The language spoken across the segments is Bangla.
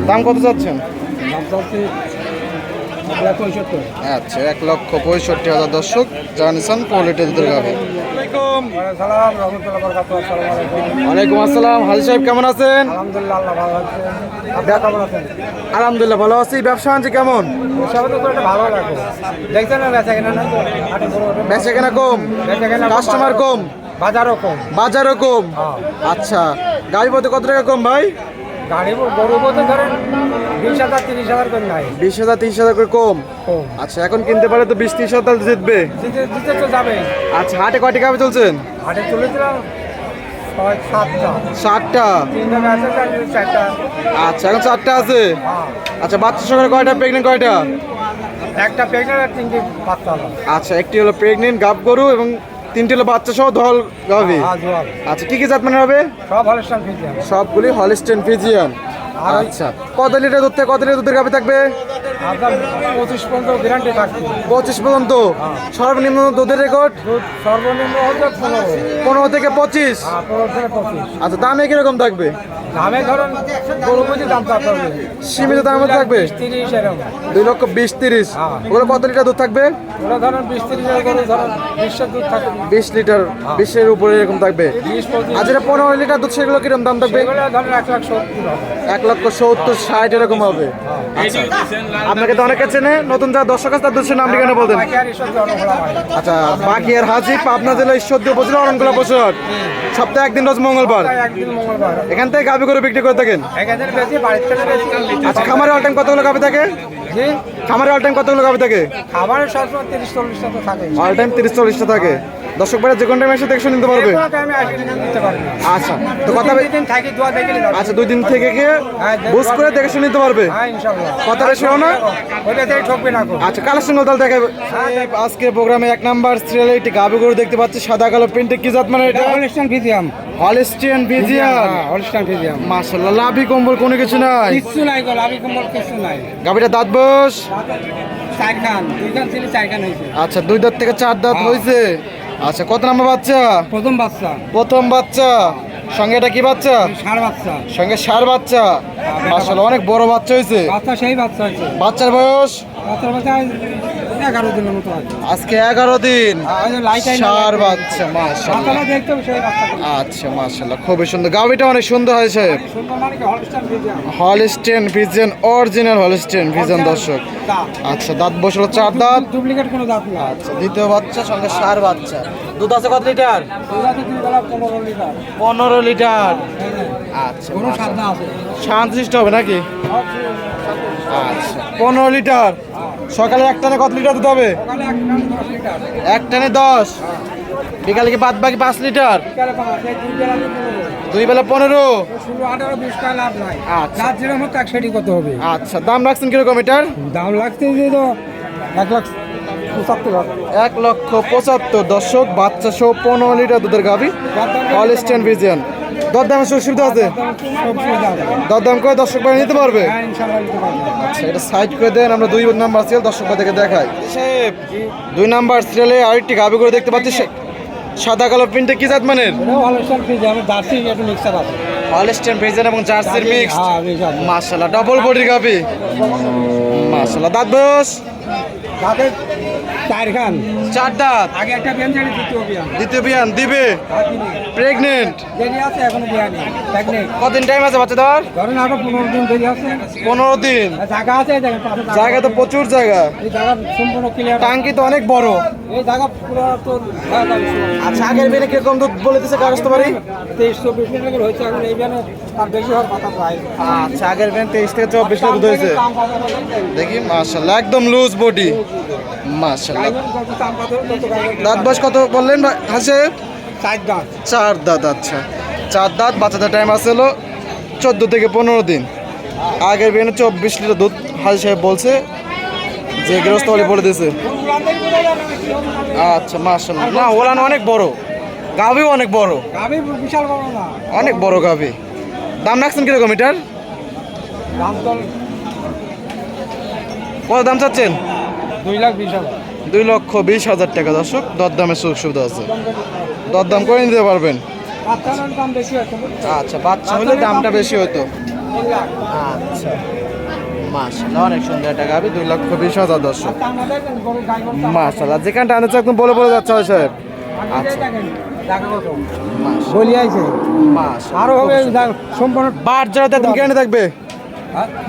দাম কত চাচ্ছেন? দাম চাচ্ছি 1,65,000। আচ্ছা, 1,65,000 দর্শক জানিয়েছেন কোয়ালিটি দুধের গাভী। ওয়ালাইকুম আসসালাম। হাজি সাহেব কেমন আছেন? আলহামদুলিল্লাহ, আল্লাহ ভালো আছে। আপনি কেমন আছেন? আলহামদুলিল্লাহ ভালো আছি। ব্যবসা বাণিজ্য কেমন? সবাই তো একটা ভালো লাগে। দেখছেন না বেচা কেনা না? বেচা কেনা কম, বেচা কেনা কাস্টমার কম, বাজারও কম। বাজারও কম। হ্যাঁ। আচ্ছা, গাড়ি পথে কত টাকা কম ভাই? গাড়ি গরু বলতে ধরেন 20,000 30,000 করে নাই। 20,000 30,000 করে কম। কম আচ্ছা, এখন কিনতে পারে তো 20-30,000 জিতবে। দিতে তো যাবে। আচ্ছা, হাটে কয়টি গাভী চলছেন? হাটে চলেছিলাম 7টা। 7টা। 3টা আছে, 4টা। আচ্ছা, এখন 4টা আছে। হ্যাঁ। আচ্ছা, বাচ্চা সকালে কয়টা, প্রেগনেন্ট কয়টা? একটা প্রেগনেন্ট আর 3টি বাচ্চা হলো। আচ্ছা, একটি হলো প্রেগনেন্ট গাব গরু এবং 3টি হলো বাচ্চা সহ ধল গাভী। হ্যাঁ, জোয়ার। আচ্ছা, কি কি জাত মানে হবে? সব হলস্টাইন ফ্রিজিয়ান। সবগুলি হলিস্টেন ফ্রিজিয়ান। আর আচ্ছা, কত লিটার দুধ থেকে কত লিটার দুধের গাভী থাকবে? আপনার 25 পর্যন্ত গ্যারান্টি থাকবে। 25 পর্যন্ত। সর্বনিম্ন দুধের রেকর্ড দুধ সর্বনিম্ন হচ্ছে 15। 15 থেকে 25। 15 থেকে 25। আচ্ছা, দামে কিরকম থাকবে? দামে ধরেন গরু বুঝি দাম চাপ হবে। সীমিত দামের মধ্যে থাকবে 30 এরকম। 2,20,30,000। হ্যাঁ। ওগুলো কত লিটার দুধ থাকবে? ওরা ধরেন 20-30 এর গরু ধরেন 20 দুধ থাকবে। 20 লিটার, 20-এর উপরে এরকম থাকবে। 20-25। আর যেটা 15 লিটার দুধ সেগুলো কিরকম দাম থাকবে? এগুলো ধরেন 1,70,000 হবে। 1,70,000-1,60,000 এরকম হবে। আচ্ছা, আপনাকে তো অনেকে চেনে, নতুন যারা দর্শক আছে তার দুধের নাম ঠিকানা বলতেন। বাকি আর এসব জনগোলা হয়। আচ্ছা, বাকিয়ার হাজি, পাবনা জেলা ঈশ্বরদী উপজেলা অরণকুলা পশুহাট, সপ্তাহে একদিন রোজ মঙ্গলবার। একদিন মঙ্গলবার। এখান থেকে গাভী করে বিক্রি করে থাকেন। এখানে বেশি বাড়ির থেকে বেশি। আচ্ছা, খামারে অল টাইম কতগুলো গাভী থাকে? জি, খামারে অল টাইম কতগুলো গাভী থাকে? খাবারের সবসময় 30-40টা তো থাকে। অল টাইম 30-40টা থাকে। দর্শক ভাইরা যে কোনো টাইমে এসে দেখে শুনে নিতে পারবে। কোনো টাইমে আসি নিতে পারবে। আচ্ছা, তো কথা দিন থাকি দোয়া দেখে নিতে পারবে। আচ্ছা, 2 দিন থেকে গিয়ে বুঝ করে দেখে শুনে নিতে পারবে। হ্যাঁ, ইনশাআল্লাহ। কথা বেশি হবে না? ওইটা থেকে ঠকবে না গো। আচ্ছা, কালেকশন তাহলে দেখাবে। আজকে প্রোগ্রামে 1 নাম্বার সিরিয়ালে একটি গাভী গরু দেখতে পাচ্ছি, সাদা কালো প্রিন্টে। কি জাত মানে এটা? Holstein Friesian. Holstein Friesian. হ্যাঁ, হলস্টাইন ফ্রিজিয়ান। মাশাআল্লাহ, লাভি কম্বল কোনো কিছু নাই। কিচ্ছু নাই গো, লাভি কম্বল কিছু নাই। গাভীটা দাঁত বয়স? 4 খান, 2 খান ছিল 4 খান হয়েছে। আচ্ছা, 2 দাঁত থেকে 4 দাঁত হয়েছে। আচ্ছা, কত নাম্বার বাচ্চা? প্রথম বাচ্চা। প্রথম বাচ্চা। সঙ্গে এটা কি বাচ্চা? ষাঁড় বাচ্চা। সঙ্গে ষাঁড় বাচ্চা। মাশাআল্লাহ, অনেক বড় বাচ্চা হয়েছে। বাচ্চা সেই বাচ্চা হয়েছে। বাচ্চার বয়স? বাচ্চার বাচ্চা 11 দিনের মতো আছে। আজকে 11 দিন। লাইট ষাঁড় বাচ্চা, মাশাআল্লাহ। বাচ্চাটা দেখতে সেই বাচ্চা। আচ্ছা, মাশাআল্লাহ, খুবই সুন্দর। গাভীটা অনেক সুন্দর হয়েছে। সুন্দর মানে কি Holstein Friesian. Holstein Friesian, original Holstein Friesian দর্শক। আচ্ছা, দাঁত বসলো 4 দাঁত। ডুপ্লিকেট কোনো দাঁত না। আচ্ছা, দ্বিতীয় বাচ্চা, সঙ্গে ষাঁড় বাচ্চা। দুধ আছে কত লিটার? দুধাতে 2 বেলা 15 লিটার। 15 লিটার। আচ্ছা, কোনো সাদা আছে। শান্তশিষ্ট হবে নাকি? আচ্ছা, 15 লিটার। সকালে এক টানে কত লিটার দুধ হবে? সকালে 1 টান 10 লিটার। এক টানে 10। বিকালে কি বাদ বাকি 5 লিটার? বিকালে 5, এই 2 বেলা 15। 2 বেলা 15। 16, 18, 20 টাকা লাভ নাই। আচ্ছা। যার যেরকম হতো সেটি কত হবে? আচ্ছা, দাম রাখছেন কিরকম এটার? দাম লাগতে যে তো 1,75,000। 1,75,000 দর্শক। বাচ্চা সহ 15 লিটার দুধের গাভী, হলিস্টিয়ান ফ্রিজিয়ান। দরদামের সুবিধা আছে? সব সুবিধা আছে। দরদাম করে দর্শক ভাই নিতে পারবে। হ্যাঁ, ইনশাআল্লাহ নিতে পারবে। আচ্ছা, এটা সাইড করে দেন, আমরা 2 নাম্বার সিরিয়াল দর্শক ভাইকে দেখাই। সাহেব, 2 নাম্বার সিরিয়ালে আরেকটি গাভী করে দেখতে পাচ্ছি, সাদা কালো প্রিন্টে। কি জাত মানের? এটাও হলস্টাইন ফ্রিজিয়ান, জার্সি একটু মিক্সার আছে। হলিস্টিয়ান ফ্রিজিয়ান এবং জার্সির মিক্স। হ্যাঁ, মিক্সার। মাশাআল্লাহ, ডাবল বডির গাভী। মাশাআল্লাহ, দাঁত বয়স? তাতে 4 খান। 4 দাঁত। আগে একটা বিয়ান জানি, দ্বিতীয় বিয়ান। দ্বিতীয় বিয়ান দিবে? প্রেগনেন্ট? দেরি আছে, এখনো বিয়ানি। প্রেগনেন্ট। কতদিন টাইম আছে বাচ্চা দেওয়ার? ধরেন আরো 15 দিন দেরি আছে। 15 দিন। আর জায়গা আছে, এই দেখেন পাশে জায়গা তো প্রচুর জায়গা। এই জায়গা সম্পূর্ণ ক্লিয়ার। টাঙ্কি তো অনেক বড়। এই জায়গা পুরো তো আচ্ছা, আগের বিয়ানে কিরকম দুধ বলে দিচ্ছে কাগজ পারি? 23-24 লিটার হয়েছে। এখন এই বিয়ানে তার বেশি হওয়ার কথা প্রায়। আচ্ছা, আগের বিয়ান 23 থেকে 24 লিটার দুধ হয়েছে। দাম কত বলতে? দেখি, মাশাআল্লাহ, একদম লুজ বডি। মাশাআল্লাহ। গাইবেন কত দাম কত তত গাইবেন। দাঁত বয়স কত বললেন হাসে? 4 দাঁত। 4 দাঁত। আচ্ছা, 4 দাঁত। বাচ্চাদের টাইম আছে হলো 14 থেকে 15 দিন। আগের বিয়ানে 24 লিটার দুধ হাজি সাহেব বলছে, যে গৃহস্থ বলে দিয়েছে। আচ্ছা, মাশাআল্লাহ। না, ওলান অনেক বড়, গাভীও অনেক বড়। গাবি বিশাল বড় না। অনেক বড় গাভী। দাম রাখছেন কিরকম এটার? দাম তো কত দাম চাচ্ছেন? 2,20,000। 2,20,000 টাকা দর্শক। দরদামের সুযোগ সুবিধা আছে, দরদাম করে নিতে পারবেন। বাচ্চার দাম বেশি আছে। আচ্ছা, বাচ্চা হলে দামটা বেশি হতো। আচ্ছা মাশাআল্লাহ, অনেক সুন্দর একটা গাভি, 2,20,000 দর্শক। মাশাআল্লাহ, যেখানটা আনেছে একদম বলে বলে যাচ্ছে ভাই সাহেব। আচ্ছা বলি আছে মাশাআল্লাহ, আরো হবে সম্পূর্ণ বার জোড়াতে তুমি গ্যারান্টি থাকবে?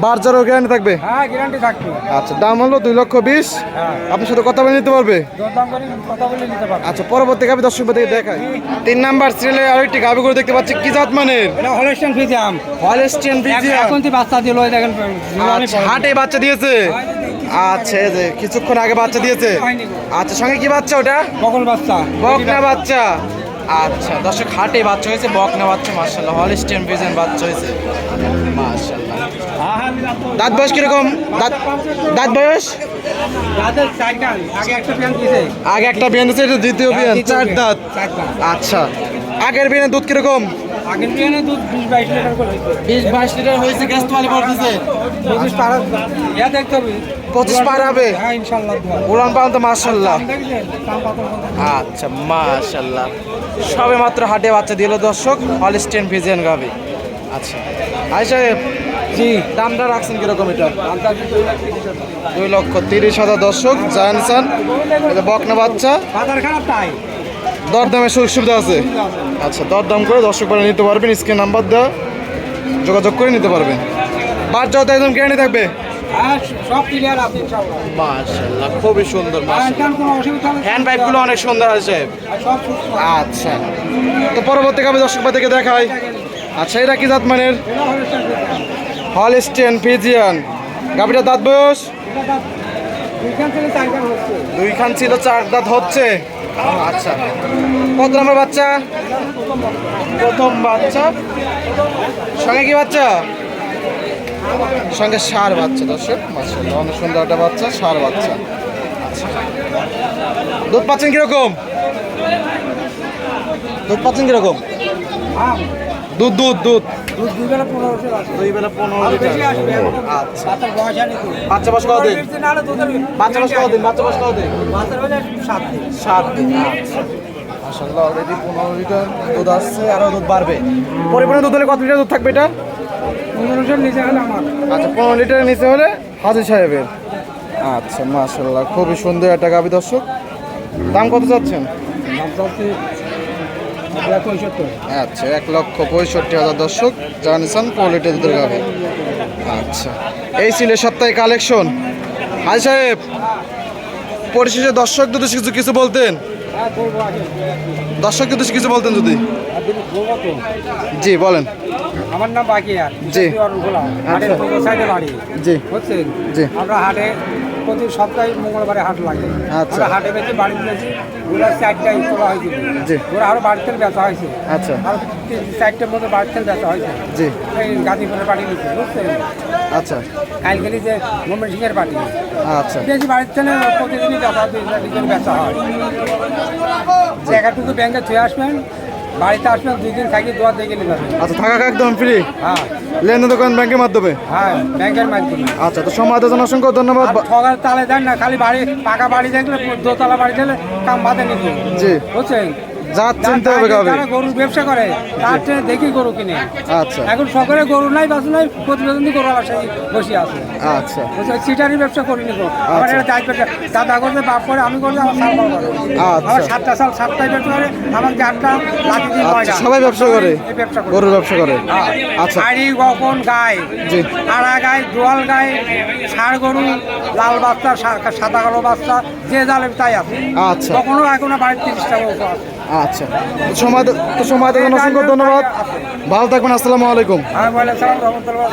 বার জোড়াও গ্যারান্টি থাকবে? হ্যাঁ গ্যারান্টি থাকবে। আচ্ছা, দাম হলো 2,20,000। হ্যাঁ আপনার সাথে কথা বলে নিতে পারবে? দরদাম করে কথা বলে নিতে পারবে। আচ্ছা, পরবর্তী গাভি দর্শক থেকে দেখাই। 3 নাম্বার সিরিয়ালে আরো একটি গাভি করে দেখতে পাচ্ছি, কি জাত মানের? এটা হলস্টাইন ফ্রিজিয়ান। Holstein Friesian. এখন তো বাচ্চা দিল, এই দেখেন আচ্ছা, হাটে বাচ্চা দিয়েছে? আচ্ছা, এই যে কিছুক্ষণ আগে বাচ্চা দিয়েছে। আচ্ছা, সঙ্গে কি বাচ্চা ওটা? বকল বাচ্চা, বকনা বাচ্চা। আচ্ছা দর্শক, হাটে বাচ্চা হয়েছে, বকনা বাচ্চা। মাশাআল্লাহ, হলস্টিয়ান ফ্রিজিয়ান বাচ্চা হয়েছে। মাশাআল্লাহ, দাঁত বয়স কিরকম? দাঁত বয়স? দাঁতের চারটান আগে একটা প্যান দিয়েছে। আগে একটা বিয়ান দিয়েছে, এটা দ্বিতীয় বিয়ান, 4 দাঁত। আচ্ছা, আগের বিয়ানের দুধ কিরকম? আগের প্যানে দুধ 20-22 লিটার করে হয়েছে। 20-22 লিটার হয়েছে, গ্যাস তোয়ালি পড়তেছে। 25 পার ইয়া দেখতে হবে, 25 পার হবে? হ্যাঁ ইনশাআল্লাহ। উড়ান পান তো মাশাআল্লাহ। দেখছেন কাম পাতল আচ্ছা মাশাআল্লাহ, সবে মাত্র হাটে বাচ্চা দিল দর্শক, হলস্টিয়ান ফ্রিজিয়ান গাভি। আচ্ছা ভাই সাহেব, জি দামটা রাখছেন কিরকম এটা? আমটা 2,30,000 দর্শক, জায়ানসান, এটা বকনা বাচ্চা। বাজার খারাপ তাই দরদামের সুযোগ সুবিধা আছে? আচ্ছা, দরদাম করে দর্শক বাড়ি নিতে পারবেন, স্ক্রিন নাম্বার দেওয়া, যোগাযোগ করে নিতে পারবেন। বার যাওয়াতে একদম গ্যারান্টি থাকবে? হ্যাঁ সব ক্লিয়ার আছে ইনশাআল্লাহ। মাশাআল্লাহ, খুবই সুন্দর। আর কোনো অসুবিধা হবে হ্যান্ড পাইপগুলো অনেক সুন্দর আছে। আর সব সুস্থ। আচ্ছা, তো পরবর্তী গাভি দর্শক থেকে দেখাই। আচ্ছা, এটা কি জাত মানের? এটা হলস্টাইন ফ্রিজিয়ান। Holstein Friesian. গাভিটার দাঁত বয়স? এটা দাঁত দুইখান থেকে চারখান হচ্ছে। 2 খান ছিল, 4 দাঁত হচ্ছে। আচ্ছা, কত নম্বর বাচ্চা? প্রথম বাচ্চা। সঙ্গে কি বাচ্চা? সঙ্গে ষাঁড় বাচ্চা দর্শক। মাশাআল্লাহ, অনেক সুন্দর একটা বাচ্চা, ষাঁড় বাচ্চা। আচ্ছা, দুধ পাচ্ছেন কিরকম? দুধ পাচ্ছেন কিরকম? হ্যাঁ দুধ দুধ দুধ দুধ 2 বেলা 15 লিটার আছে। 2 বেলা 15 আর লিটার। বেশি আসবে। আচ্ছা, বাচ্চার বয়স আনি তো। বাচ্চা বয়স কতদিন? না হলে দুধের বাচ্চা বয়স কতদিন? বাচ্চা বয়স কতদিন? বাচ্চার বয়স 7 দিন। 7 দিন। আচ্ছা, মাশাআল্লাহ, অলরেডি 15 লিটার দুধ আসছে, আরো দুধ বাড়বে। পরিপূর্ণ দুধ হলে কত লিটার দুধ থাকবে এটা? 15 লিটার নিচে হলে আমার। আচ্ছা, 15 লিটারের নিচে হলে হাজি সাহেবের। আচ্ছা মাশাআল্লাহ, খুবই সুন্দর একটা গাভি দর্শক। দাম কত চাচ্ছেন? দাম চাচ্ছি 1,65,000। আচ্ছা, 1,65,000 দর্শক, জানিসান 4 লিটার দুধের গাভি। আচ্ছা, এই ছিল সপ্তাহে কালেকশন। হাজি সাহেব, পরিশেষে দর্শকদের উদ্দেশ্যে কিছু বলতেন? হ্যাঁ বলবো আগে। দর্শকদের উদ্দেশ্যে কিছু বলতেন যদি? আর দিন বলবো তো। জি বলেন। আমার নাম বাকিয়ার। জি। হাটের আচ্ছা। পূর্ব সাইডে বাড়ি। জি বুঝছেন? জি। আমরা হাটে প্রতি সপ্তাহে মঙ্গলবারে হাট লাগে। আচ্ছা। আমরা হাটে বেশি বাড়ি দিয়েছি, ওরা 4টায় তোলা হয়েছিল। জি। ওরা আরো বাড়িতে বেচা হয়েছে। আচ্ছা। আর 4টার মধ্যে বাড়িতে বেচা হয়েছে। জি। এই গাজীপুরে পাঠিয়ে দিচ্ছে, বুঝছেন? আচ্ছা কাল গেলি যে মোহাম্মদ সিংয়ের পার্টি আচ্ছা বেশি বাড়িতে না, প্রতিদিনই বেচা হয়। জায়গাটুকু ব্যাংকে ছুঁয়ে আসবেন, বাড়িতে আসবেন, 2 দিন থাকি, দোয়া দিয়ে গেলে যাবেন। আচ্ছা, থাকা একদম ফ্রি? হ্যাঁ লেনদেন দোকান ব্যাংকের মাধ্যমে? হ্যাঁ ব্যাংকের মাধ্যমে। আচ্ছা, তো সময় দেওয়ার জন্য অসংখ্য ধন্যবাদ। আর ঠগার তালে দেন না, খালি বাড়ি পাকা বাড়ি দেখলে, দোতলা বাড়ি দেখলে কাম বাঁধে নিত। জি। বুঝছেন? যা চিনতে হবে গাভি। যারা গরুর ব্যবসা করে তার চেয়ে দেখি গরু কিনে। আচ্ছা এখন সকলে গরু নাই, বাসু নাই, প্রতিবেদন গরু আমার সাথে বসে আছে। আচ্ছা বুঝছেন? সিটারি ব্যবসা করি নি গো। আমার এটা দায়িত্ব, দাদা করছে, বাপ করে, আমি করছি, আমার সাল করে। আচ্ছা। আমার 7টা সাল 7টাই ব্যবসা করে, আমার 4টা লাঠি দিয়ে আচ্ছা, 9টা। সবাই ব্যবসা করে? এই ব্যবসা করে। গরুর ব্যবসা করে? আচ্ছা। হাড়ি, গকন, গাই, জি। আড়া গাই, দোয়াল গাই, ষাঁড় গরু, লাল বাচ্চা, সাদা কালো বাচ্চা, যে জালে তাই আছে। আচ্ছা। কখনো এখনো বাড়ির 30টা গরু আছে। আচ্ছা, তো সময় দেওয়ার জন্য অসংখ্য ধন্যবাদ। ভালো থাকবেন, আসসালামু আলাইকুম। আমি বলে সালাম রহমতুল্লাহ।